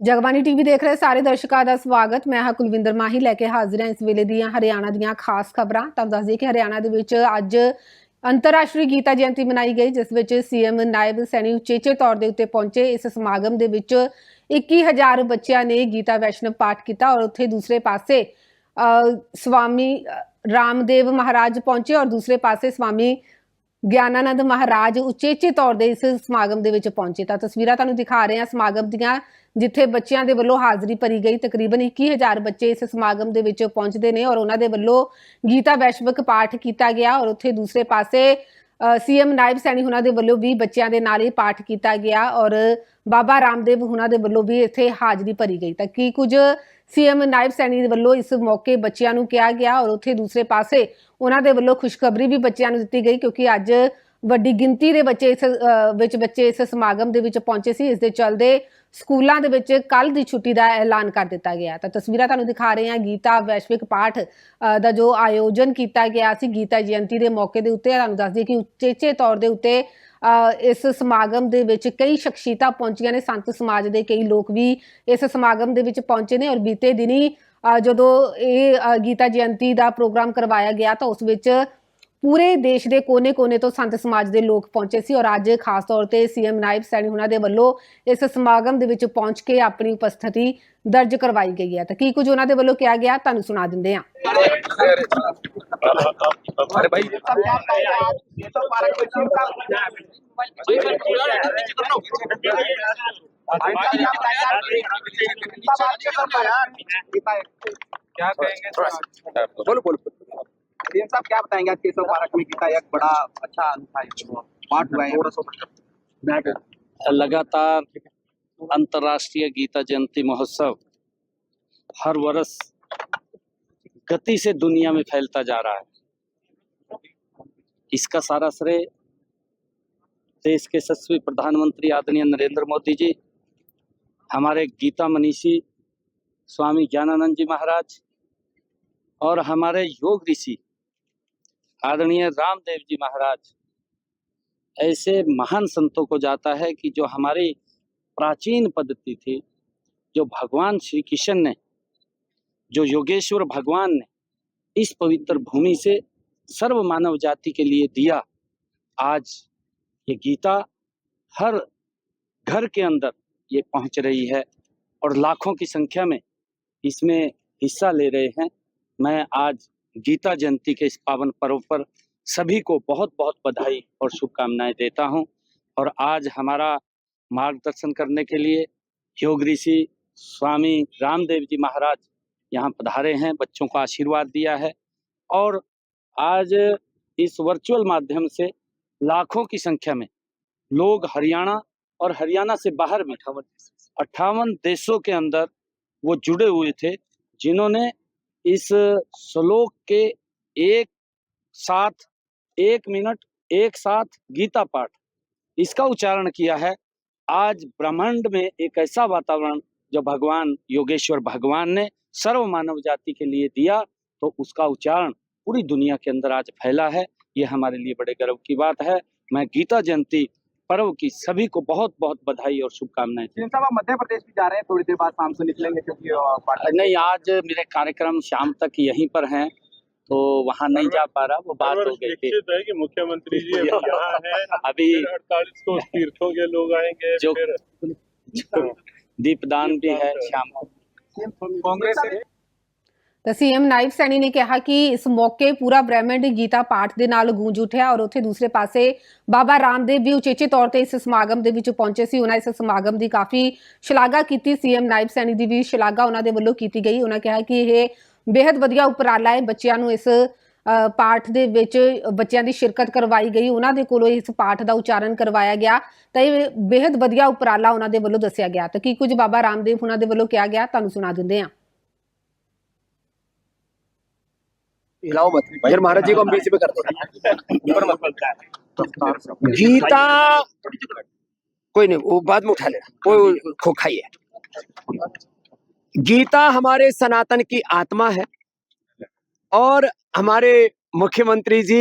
Jagbani TV ਦੇਖ ਰਹੇ ਸਾਰੇ ਦਰਸ਼ਕਾਂ ਦਾ ਸਵਾਗਤ। ਮੈਂ ਹਾਂ ਕੁਲਵਿੰਦਰ ਮਾਹੀ ਲੈ ਕੇ ਹਾਜ਼ਰ ਹਾਂ ਇਸ ਵੇਲੇ ਦੀਆਂ ਹਰਿਆਣਾ ਦੀਆਂ ਖਾਸ ਖਬਰਾਂ। ਤੁਹਾਨੂੰ ਦੱਸ ਦਈਏ ਕਿ ਹਰਿਆਣਾ ਦੇ ਵਿੱਚ ਅੱਜ ਅੰਤਰਰਾਸ਼ਟਰੀ ਗੀਤਾ ਜਯੰਤੀ ਮਨਾਈ ਗਈ, ਜਿਸ ਵਿੱਚ ਸੀਐਮ ਨਾਇਬ ਸੈਣੀ ਉਚੇਚੇ ਤੌਰ ਦੇ ਉੱਤੇ ਪਹੁੰਚੇ। ਇਸ ਸਮਾਗਮ ਦੇ ਵਿੱਚ 21,000 ਬੱਚਿਆਂ ਨੇ ਗੀਤਾ ਵੈਸ਼ਨਵ ਪਾਠ ਕੀਤਾ ਔਰ ਉੱਥੇ ਦੂਸਰੇ ਪਾਸੇ स्वामी रामदेव महाराज पहुंचे और दूसरे पासे स्वामी ਗਿਆਨਾਨੰਦ ਮਹਾਰਾਜ ਉਚੇਚੇ ਤੌਰ ਦੇ ਇਸ ਸਮਾਗਮ ਦੇ ਵਿੱਚ ਪਹੁੰਚੇ। ਤਾਂ ਤਸਵੀਰਾਂ ਤੁਹਾਨੂੰ ਦਿਖਾ ਰਹੇ ਹਾਂ ਸਮਾਗਮ ਦੀਆਂ, ਜਿੱਥੇ ਬੱਚਿਆਂ ਦੇ ਵੱਲੋਂ ਹਾਜ਼ਰੀ ਭਰੀ ਗਈ। ਤਕਰੀਬਨ 21,000 ਬੱਚੇ ਇਸ ਸਮਾਗਮ ਦੇ ਵਿੱਚ ਪਹੁੰਚਦੇ ਨੇ ਔਰ ਉਹਨਾਂ ਦੇ ਵੱਲੋਂ ਗੀਤਾ ਵੈਸ਼ਵਕ ਪਾਠ ਕੀਤਾ ਗਿਆ ਔਰ ਉੱਥੇ ਦੂਸਰੇ ਪਾਸੇ ਸੀਐਮ ਨਾਇਬ ਸੈਣੀ ਹੁਣਾਂ ਦੇ ਵੱਲੋਂ ਵੀ ਬੱਚਿਆਂ ਦੇ ਨਾਲ ਹੀ ਪਾਠ ਕੀਤਾ ਗਿਆ ਔਰ ਬਾਬਾ ਰਾਮਦੇਵ ਹੁਣਾਂ ਦੇ ਵੱਲੋਂ ਵੀ ਇੱਥੇ ਹਾਜ਼ਰੀ ਭਰੀ ਗਈ। ਤਾਂ ਕੀ ਕੁਝ ਸੀਐਮ ਨਾਇਬ ਸੈਣੀ ਦੇ ਵੱਲੋਂ ਇਸ ਮੌਕੇ ਬੱਚਿਆਂ ਨੂੰ ਕਿਹਾ ਗਿਆ ਔਰ ਉੱਥੇ ਦੂਸਰੇ ਪਾਸੇ ਉਹਨਾਂ ਦੇ ਵੱਲੋਂ ਖੁਸ਼ਖਬਰੀ ਵੀ ਬੱਚਿਆਂ ਨੂੰ ਦਿੱਤੀ ਗਈ, ਕਿਉਂਕਿ ਅੱਜ ਵੱਡੀ ਗਿਣਤੀ ਦੇ ਬੱਚੇ ਇਸ ਸਮਾਗਮ ਦੇ ਵਿੱਚ ਪਹੁੰਚੇ ਸੀ। ਇਸ ਦੇ ਚੱਲਦੇ ਸਕੂਲਾਂ ਦੇ ਵਿੱਚ ਕੱਲ ਦੀ ਛੁੱਟੀ ਦਾ ਐਲਾਨ ਕਰ ਦਿੱਤਾ ਗਿਆ। ਤਾਂ ਤਸਵੀਰਾਂ ਤੁਹਾਨੂੰ ਦਿਖਾ ਰਹੇ ਹਾਂ ਗੀਤਾ ਵੈਸ਼ਵਿਕ ਪਾਠ ਦਾ ਜੋ ਆਯੋਜਨ ਕੀਤਾ ਗਿਆ ਸੀ ਗੀਤਾ ਜਯੰਤੀ ਦੇ ਮੌਕੇ ਦੇ ਉੱਤੇ। ਤੁਹਾਨੂੰ ਦੱਸ ਦਈਏ ਕਿ ਉਚੇਚੇ ਤੌਰ ਦੇ ਉੱਤੇ ਇਸ ਸਮਾਗਮ ਦੇ ਵਿੱਚ ਕਈ ਸ਼ਖਸੀਅਤਾਂ ਪਹੁੰਚੀਆਂ ਨੇ। ਸੰਤ ਸਮਾਜ ਦੇ ਕਈ ਲੋਕ ਵੀ ਇਸ ਸਮਾਗਮ ਦੇ ਵਿੱਚ ਪਹੁੰਚੇ ਨੇ ਔਰ ਬੀਤੇ ਦਿਨੀ ਜਦੋਂ ਇਹ ਗੀਤਾ ਜਯੰਤੀ ਦਾ ਪ੍ਰੋਗਰਾਮ ਕਰਵਾਇਆ ਗਿਆ ਤਾਂ ਉਸ ਵਿੱਚ ਪੂਰੇ ਦੇਸ਼ ਦੇ ਕੋਨੇ-ਕੋਨੇ ਤੋਂ ਸੰਤ ਸਮਾਜ ਦੇ ਲੋਕ ਪਹੁੰਚੇ ਸੀ ਔਰ ਅੱਜ ਖਾਸ ਤੌਰ ਤੇ ਸੀਐਮ ਨਾਇਬ ਸੈਣੀ ਹੁਣਾਂ ਦੇ ਵੱਲੋਂ ਇਸ ਸਮਾਗਮ ਦੇ ਵਿੱਚ ਪਹੁੰਚ ਕੇ ਆਪਣੀ ਉਪਸਥਿਤੀ ਦਰਜ ਕਰਵਾਈ ਗਈ ਹੈ। ਤਾਂ ਕੀ ਕੁਝ ਉਹਨਾਂ ਦੇ ਵੱਲੋਂ ਕਿਹਾ ਗਿਆ ਤੁਹਾਨੂੰ ਸੁਣਾ ਦਿੰਦੇ ਹਾਂ। क्या कहेंगे? बोलो सीएम साहब क्या बताएंगे? आज केशव पार्क में गीता एक बड़ा अच्छा पाठ हुआ है। लगातार अंतर्राष्ट्रीय गीता जयंती महोत्सव हर वर्ष गति से दुनिया में फैलता जा रहा है। इसका सारा श्रेय देश के यशस्वी प्रधानमंत्री आदरणीय नरेंद्र मोदी जी, हमारे गीता मनीषी स्वामी ज्ञानानंद जी महाराज और हमारे योग ऋषि आदरणीय रामदेव जी महाराज, ऐसे महान संतों को जाता है कि जो हमारी प्राचीन पद्धति थी, जो भगवान श्री कृष्ण ने, जो योगेश्वर भगवान ने इस पवित्र भूमि से सर्व मानव जाति के लिए दिया, आज ये गीता हर घर के अंदर ये पहुंच रही है और लाखों की संख्या में इसमें हिस्सा ले रहे हैं। मैं आज गीता जयंती के इस पावन पर्व पर सभी को बहुत बहुत बधाई और शुभकामनाएं देता हूं। और आज हमारा मार्गदर्शन करने के लिए योग ऋषि स्वामी रामदेव जी महाराज यहाँ पधारे हैं, बच्चों को आशीर्वाद दिया है और आज इस वर्चुअल माध्यम से लाखों की संख्या में लोग हरियाणा और हरियाणा से बाहर में 58 देशों के अंदर वो जुड़े हुए थे, जिन्होंने इस श्लोक के एक मिनट एक साथ गीता पाठ इसका उच्चारण किया है। आज ब्रह्मांड में एक ऐसा वातावरण जो भगवान योगेश्वर भगवान ने सर्व मानव जाति के लिए दिया, तो उसका उच्चारण पूरी दुनिया के अंदर आज फैला है। ये हमारे लिए बड़े गर्व की बात है। मैं गीता जयंती पर्व की सभी को बहुत बहुत बधाई और शुभकामनाएं। साहब आप मध्य प्रदेश भी जा रहे हैं, थोड़ी देर बाद शाम से निकलेंगे क्योंकि नहीं, आज मेरे कार्यक्रम शाम तक यहीं पर हैं, तो वहाँ नहीं जा पा रहा, वो बात हो गई थी। है कि मुख्यमंत्री जी यहाँ हैं, अभी 48 तीर्थों के लोग आएंगे, जो फिर दीपदान भी है शाम को। कांग्रेस ਤਾਂ ਸੀਐਮ ਨਾਇਬ ਸੈਣੀ ਨੇ ਕਿਹਾ ਕਿ ਇਸ ਮੌਕੇ ਪੂਰਾ ਬ੍ਰਹਿਮੰਡ ਗੀਤਾ ਪਾਠ ਦੇ ਨਾਲ ਗੂੰਜ ਉੱਠਿਆ ਔਰ ਉੱਥੇ ਦੂਸਰੇ ਪਾਸੇ ਬਾਬਾ ਰਾਮਦੇਵ ਵੀ ਉਚੇਚੇ ਤੌਰ ਤੇ ਇਸ ਸਮਾਗਮ ਦੇ ਵਿੱਚ ਪਹੁੰਚੇ ਸੀ। ਉਹਨਾਂ ਇਸ ਸਮਾਗਮ ਦੀ ਕਾਫੀ ਸ਼ਲਾਘਾ ਕੀਤੀ। ਸੀਐਮ ਨਾਇਬ ਸੈਣੀ ਦੀ ਵੀ ਸ਼ਲਾਘਾ ਉਹਨਾਂ ਦੇ ਵੱਲੋਂ ਕੀਤੀ ਗਈ। ਉਹਨਾਂ ਕਿਹਾ ਕਿ ਇਹ ਬੇहद ਵਧੀਆ ਉਪਰਾਲਾ ਹੈ, ਬੱਚਿਆਂ ਨੂੰ ਇਸ ਪਾਠ ਦੇ ਵਿੱਚ ਬੱਚਿਆਂ ਦੀ ਸ਼ਿਰਕਤ ਕਰਵਾਈ ਗਈ, ਉਹਨਾਂ ਦੇ ਕੋਲੋਂ ਇਸ ਪਾਠ ਦਾ ਉਚਾਰਨ ਕਰਵਾਇਆ ਗਿਆ ਤਾਂ ਇਹ ਬੇहद ਵਧੀਆ ਉਪਰਾਲਾ ਉਹਨਾਂ ਦੇ ਵੱਲੋਂ ਦੱਸਿਆ ਗਿਆ। ਤਾਂ ਕੀ ਕੁਝ ਬਾਬਾ ਰਾਮਦੇਵ ਉਹਨਾਂ ਦੇ ਵੱਲੋਂ ਕਿਹਾ ਗਿਆ ਤੁਹਾਨੂੰ ਸੁਣਾ ਦਿੰਦੇ ਹਾਂ। हिलाओ मत भजन महाराज जी को हम बीच में कर दें। गीता कोई नहीं, वो बाद में उठा लेना, कोई खोखाई है। गीता हमारे सनातन की आत्मा है और हमारे मुख्यमंत्री जी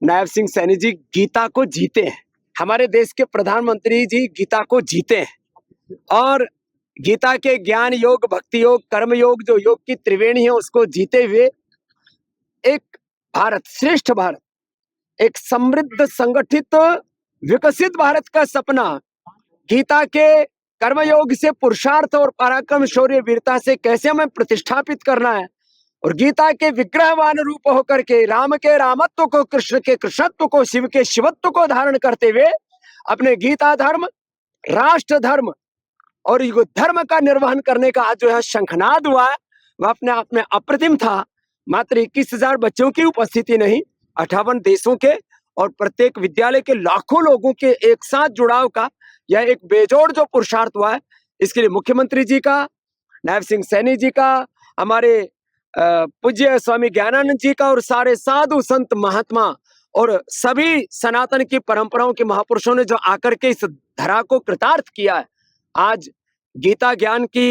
नायब सिंह सैनी जी गीता को जीते हैं। हमारे देश के प्रधानमंत्री जी गीता को जीते हैं और गीता के ज्ञान योग, भक्ति योग, कर्म योग, जो योग की त्रिवेणी है, उसको जीते हुए एक भारत, श्रेष्ठ भारत, एक समृद्ध, संगठित, विकसित भारत का सपना गीता के कर्मयोग से, पुरुषार्थ और पराक्रम, शौर्य, वीरता से कैसे हमें प्रतिष्ठापित करना है, और गीता के विग्रहवान रूप होकर के राम के रामत्व को, कृष्ण के कृष्णत्व को, शिव के शिवत्व को धारण करते हुए अपने गीता धर्म, राष्ट्र धर्म और युग धर्म का निर्वहन करने का आज जो है शंखनाद हुआ है, वह अपने आप में अप्रतिम था। मात्र 21,000 बच्चों की उपस्थिति नहीं, 58 देशों के और प्रत्येक विद्यालय के लाखों लोगों के एक साथ जुड़ाव का यह एक बेजोड़ जो पुरुषार्थ हुआ है, इसके लिए मुख्यमंत्री जी का, नायब सिंह सैनी जी का, हमारे पूज्य स्वामी ज्ञानानंद जी का और सारे साधु संत महात्मा और सभी सनातन की परंपराओं के महापुरुषों ने जो आकर के इस धरा को कृतार्थ किया है। आज गीता ज्ञान की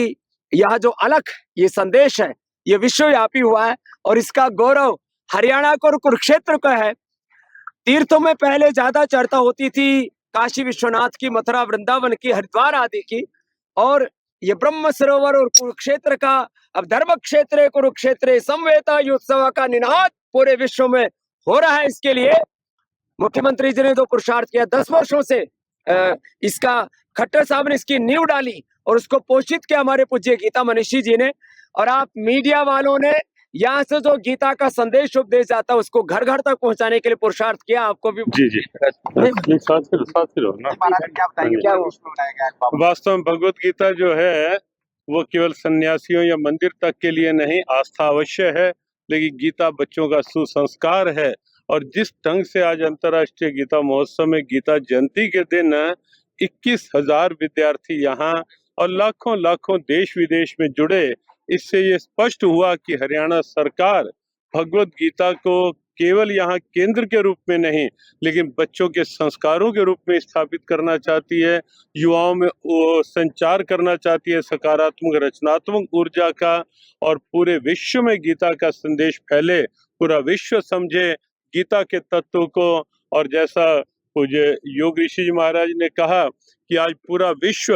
यह जो अलख, ये संदेश है, ये विश्वव्यापी हुआ है और इसका गौरव हरियाणा को और कुरुक्षेत्र का है। तीर्थों में पहले ज्यादा चर्चा होती थी, काशी विश्वनाथ की, मथुरा वृंदावन की, हरिद्वार आदि की, और ये ब्रह्म सरोवर और कुरुक्षेत्र का अब धर्म क्षेत्र कुरुक्षेत्र समवेता उत्सव का निनाद पूरे विश्व में हो रहा है। इसके लिए मुख्यमंत्री जी ने जो पुरुषार्थ किया, 10 वर्षों से इसका खट्टर साहब ने इसकी नींव डाली और उसको पोषित किया हमारे पूज्य गीता मनीषी जी ने, और आप मीडिया वालों ने यहाँ से जो गीता का संदेश उपदेश जाता है उसको घर घर तक पहुंचाने के लिए पुरुषार्थ किया। आपको भी जी साथ फिरो ना। क्या बताएंगे, क्या वो वास्तव में भगवत गीता जो है वो केवल सन्यासियों या मंदिर तक के लिए नहीं, आस्था अवश्य है, लेकिन गीता बच्चों का सुसंस्कार है। और जिस ढंग से आज अंतर्राष्ट्रीय गीता महोत्सव में गीता जयंती के दिन 21,000 विद्यार्थी यहाँ और लाखों लाखों देश विदेश में जुड़े, इससे ये स्पष्ट हुआ कि हरियाणा सरकार भगवत गीता को केवल यहाँ केंद्र के रूप में नहीं, लेकिन बच्चों के संस्कारों के रूप में स्थापित करना चाहती है, युवाओं में संचार करना चाहती है सकारात्मक रचनात्मक ऊर्जा का, और पूरे विश्व में गीता का संदेश फैले, पूरा विश्व समझे गीता के तत्व को। और जैसा पूज्य योग ऋषि जी महाराज ने कहा कि आज पूरा विश्व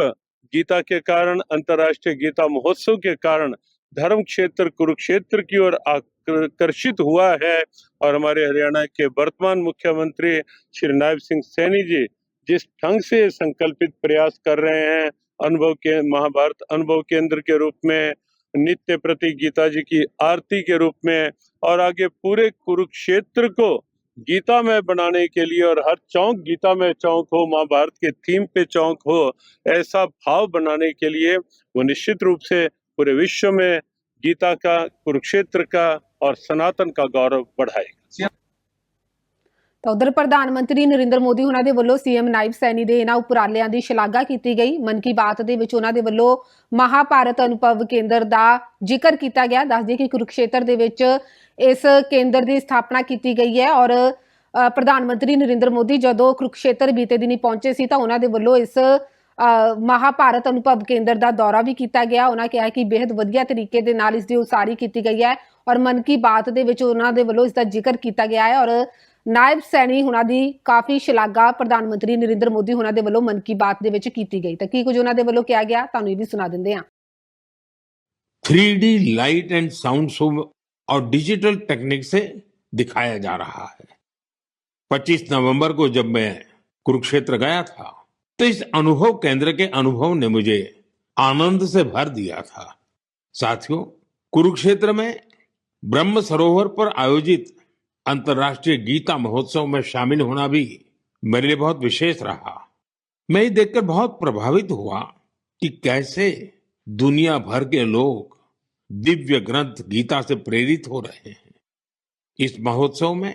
गीता के कारण, अंतर्राष्ट्रीय गीता महोत्सव के कारण धर्म क्षेत्र कुरुक्षेत्र की ओर आकर्षित हुआ है। और हमारे हरियाणा के वर्तमान मुख्यमंत्री श्री नायब सिंह सैनी जी जिस ढंग से संकल्पित प्रयास कर रहे हैं, अनुभव के महाभारत अनुभव केंद्र के रूप में, नित्य प्रति गीता जी की आरती के रूप में, और आगे पूरे कुरुक्षेत्र को गीता में बनाने के लिए, और हर चौक गीता में चौक हो, महाभारत के थीम पे चौक हो, ऐसा भाव बनाने के लिए वो निश्चित रूप से पूरे विश्व में गीता का, कुरुक्षेत्र का और सनातन का गौरव बढ़ाएगा। ਤਾਂ ਉਧਰ ਪ੍ਰਧਾਨ ਮੰਤਰੀ ਨਰਿੰਦਰ ਮੋਦੀ ਉਹਨਾਂ ਦੇ ਵੱਲੋਂ ਸੀਐਮ ਨਾਇਬ ਸੈਣੀ ਦੇ ਇਹਨਾਂ ਉਪਰਾਲਿਆਂ ਦੀ ਸ਼ਲਾਘਾ ਕੀਤੀ ਗਈ। ਮਨ ਕੀ ਬਾਤ ਦੇ ਵਿੱਚ ਉਹਨਾਂ ਦੇ ਵੱਲੋਂ ਮਹਾਭਾਰਤ ਅਨੁਭਵ ਕੇਂਦਰ ਦਾ ਜ਼ਿਕਰ ਕੀਤਾ ਗਿਆ। ਦੱਸ ਦਈਏ ਕਿ ਕੁਰੂਕਸ਼ੇਤਰ ਦੇ ਵਿੱਚ ਇਸ ਕੇਂਦਰ ਦੀ ਸਥਾਪਨਾ ਕੀਤੀ ਗਈ ਹੈ ਔਰ ਪ੍ਰਧਾਨ ਮੰਤਰੀ ਨਰਿੰਦਰ ਮੋਦੀ ਜਦੋਂ ਕੁਰੂਕਸ਼ੇਤਰ ਬੀਤੇ ਦਿਨੀ ਪਹੁੰਚੇ ਸੀ ਤਾਂ ਉਹਨਾਂ ਦੇ ਵੱਲੋਂ ਇਸ ਮਹਾਭਾਰਤ ਅਨੁਭਵ ਕੇਂਦਰ ਦਾ ਦੌਰਾ ਵੀ ਕੀਤਾ ਗਿਆ। ਉਹਨਾਂ ਕਿਹਾ ਕਿ ਬੇहद ਵਧੀਆ ਤਰੀਕੇ ਦੇ ਨਾਲ ਇਸ ਦੀ ਉਸਾਰੀ ਕੀਤੀ ਗਈ ਹੈ ਔਰ ਮਨ ਕੀ ਬਾਤ ਦੇ ਵਿੱਚ ਉਹਨਾਂ ਦੇ ਵੱਲੋਂ ਇਸ ਦਾ ਜ਼ਿਕਰ ਕੀਤਾ ਗਿਆ ਹੈ ਔਰ ਨਾਇਬ ਸੈਣੀ ਹੁਣਾਂ ਦੀ ਕਾਫੀ ਸ਼ਲਾਘਾ ਪ੍ਰਧਾਨ ਮੰਤਰੀ ਨਰਿੰਦਰ ਮੋਦੀ ਹੁਣਾਂ ਦੇ ਵੱਲੋਂ ਮਨ ਕੀ ਬਾਤ ਦੇ ਵਿੱਚ ਕੀਤੀ ਗਈ। ਤਾਂ ਕੀ ਕੁਝ ਉਹਨਾਂ ਦੇ ਵੱਲੋਂ ਕਿਹਾ ਗਿਆ ਤੁਹਾਨੂੰ ਇਹ ਵੀ ਸੁਣਾ ਦਿੰਦੇ ਹਾਂ। 3D light and sound show और डिजिटल टेक्निक से दिखाया जा रहा है। 25 नवंबर को जब मैं कुरुक्षेत्र गया था तो इस अनुभव केंद्र के अनुभव ने मुझे आनंद से भर दिया था। साथियों, कुरुक्षेत्र में ब्रह्म सरोवर पर आयोजित अंतर्राष्ट्रीय गीता महोत्सव में शामिल होना भी मेरे लिए बहुत विशेष रहा। मैं ये देखकर बहुत प्रभावित हुआ कि कैसे दुनिया भर के लोग दिव्य ग्रंथ गीता से प्रेरित हो रहे हैं। इस महोत्सव में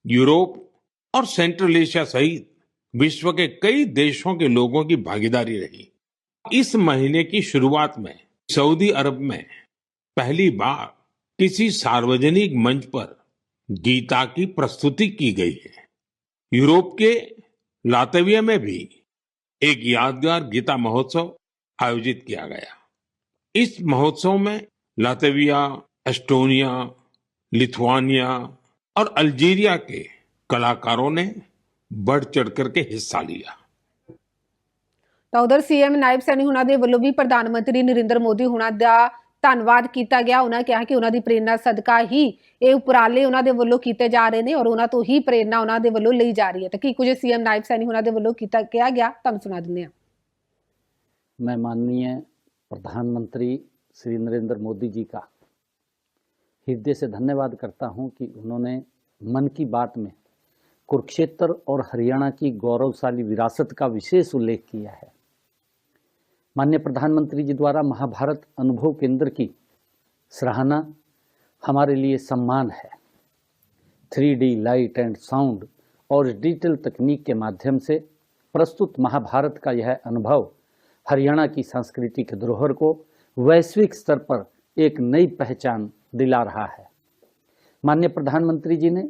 यूरोप और सेंट्रल एशिया सहित विश्व के कई देशों के लोगों की भागीदारी रही। इस महीने की शुरुआत में सऊदी अरब में पहली बार किसी सार्वजनिक मंच पर गीता की प्रस्तुति की गई है। यूरोप के लातविया में भी एक यादगार गीता महोत्सव आयोजित किया गया। इस महोत्सव में लातविया, एस्टोनिया, लिथुआनिया और अल्जीरिया के कलाकारों ने बढ़ चढ़ करके हिस्सा लिया। ਤਾਂ ਉਧਰ ਸੀਐਮ ਨਾਇਬ ਸੈਣੀ ਹੁਣਾਂ ਦੇ ਵੱਲੋਂ ਵੀ ਪ੍ਰਧਾਨ ਮੰਤਰੀ ਨਰਿੰਦਰ ਮੋਦੀ ਹੁਣਾਂ ਦਾ ਧੰਨਵਾਦ ਕੀਤਾ ਗਿਆ। ਉਹਨਾਂ ਕਿਹਾ ਕਿ ਉਹਨਾਂ ਦੀ ਪ੍ਰੇਰਣਾ ਸਦਕਾ ਹੀ ਇਹ ਉਪਰਾਲੇ ਉਹਨਾਂ ਦੇ ਵੱਲੋਂ ਕੀਤੇ ਜਾ ਰਹੇ ਨੇ ਔਰ ਉਹਨਾਂ ਤੋਂ ਹੀ ਪ੍ਰੇਰਣਾ ਉਹਨਾਂ ਦੇ ਵੱਲੋਂ ਲਈ ਜਾ ਰਹੀ ਹੈ। ਤਾਂ ਕੀ ਕੁਝ ਸੀਐਮ ਨਾਇਬ ਸੈਣੀ ਹੁਣਾਂ ਦੇ ਵੱਲੋਂ ਕਿਹਾ ਗਿਆ, ਤੁਹਾਨੂੰ ਸੁਣਾ ਦਿੰਦੇ ਹਾਂ। मैं माननीय प्रधानमंत्री श्री नरेंद्र मोदी जी का हृदय से धन्यवाद करता हूं कि उन्होंने मन की बात में कुरुक्षेत्र और हरियाणा की गौरवशाली विरासत का विशेष उल्लेख किया है। माननीय प्रधानमंत्री जी द्वारा महाभारत अनुभव केंद्र की सराहना हमारे लिए सम्मान है। 3D लाइट एंड साउंड और डिजिटल तकनीक के माध्यम से प्रस्तुत महाभारत का यह अनुभव हरियाणा की सांस्कृतिक धरोहर को वैश्विक स्तर पर एक नई पहचान दिला रहा है। माननीय प्रधानमंत्री जी ने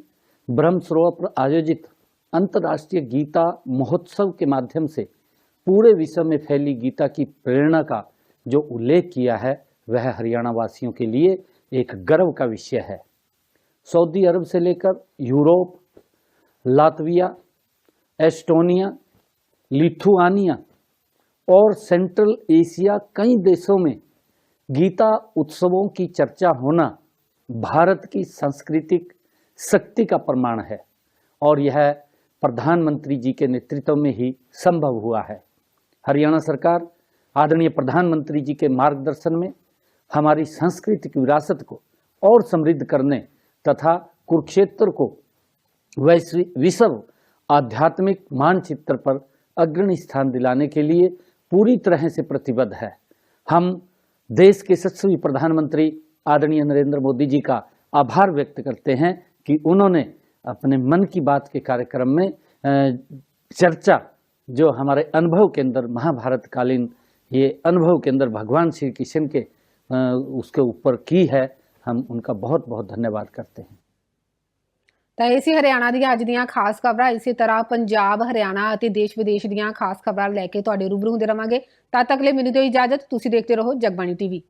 ब्रह्म सरोवर पर आयोजित अंतर्राष्ट्रीय गीता महोत्सव के माध्यम से पूरे विश्व में फैली गीता की प्रेरणा का जो उल्लेख किया है वह हरियाणा वासियों के लिए एक गर्व का विषय है। सऊदी अरब से लेकर यूरोप, लातविया, एस्टोनिया, लिथुआनिया और सेंट्रल एशिया कई देशों में गीता उत्सवों की चर्चा होना भारत की सांस्कृतिक शक्ति का प्रमाण है और यह प्रधानमंत्री जी के नेतृत्व में ही संभव हुआ है। हरियाणा सरकार आदरणीय प्रधानमंत्री जी के मार्गदर्शन में हमारी सांस्कृतिक विरासत को और समृद्ध करने तथा कुरुक्षेत्र को विश्व आध्यात्मिक मानचित्र पर अग्रणी स्थान दिलाने के लिए पूरी तरह से प्रतिबद्ध है। हम देश के यशस्वी प्रधानमंत्री आदरणीय नरेंद्र मोदी जी का आभार व्यक्त करते हैं कि उन्होंने अपने मन की बात के कार्यक्रम में चर्चा जो हमारे अनुभव के अंदर महाभारत कालीन ये अनुभव के अंदर भगवान श्री कृष्ण के उसके ऊपर की है। हम उनका बहुत बहुत धन्यवाद करते हैं। ਤਾਂ ਇਹ ਸੀ ਹਰਿਆਣਾ ਦੀਆਂ ਅੱਜ ਦੀਆਂ ਖਾਸ ਖਬਰਾਂ। ਇਸੇ ਤਰ੍ਹਾਂ ਪੰਜਾਬ, ਹਰਿਆਣਾ ਅਤੇ ਦੇਸ਼ ਵਿਦੇਸ਼ ਦੀਆਂ ਖਾਸ ਖਬਰਾਂ ਲੈ ਕੇ ਤੁਹਾਡੇ ਰੂਬਰੂ ਹੁੰਦੇ ਰਵਾਂਗੇ। ਤਦ ਤੱਕ ਲਈ ਮੈਨੂੰ ਦਿਓ ਇਜਾਜ਼ਤ। ਤੁਸੀਂ ਦੇਖਦੇ ਰਹੋ ਜਗਬਾਣੀ ਟੀਵੀ।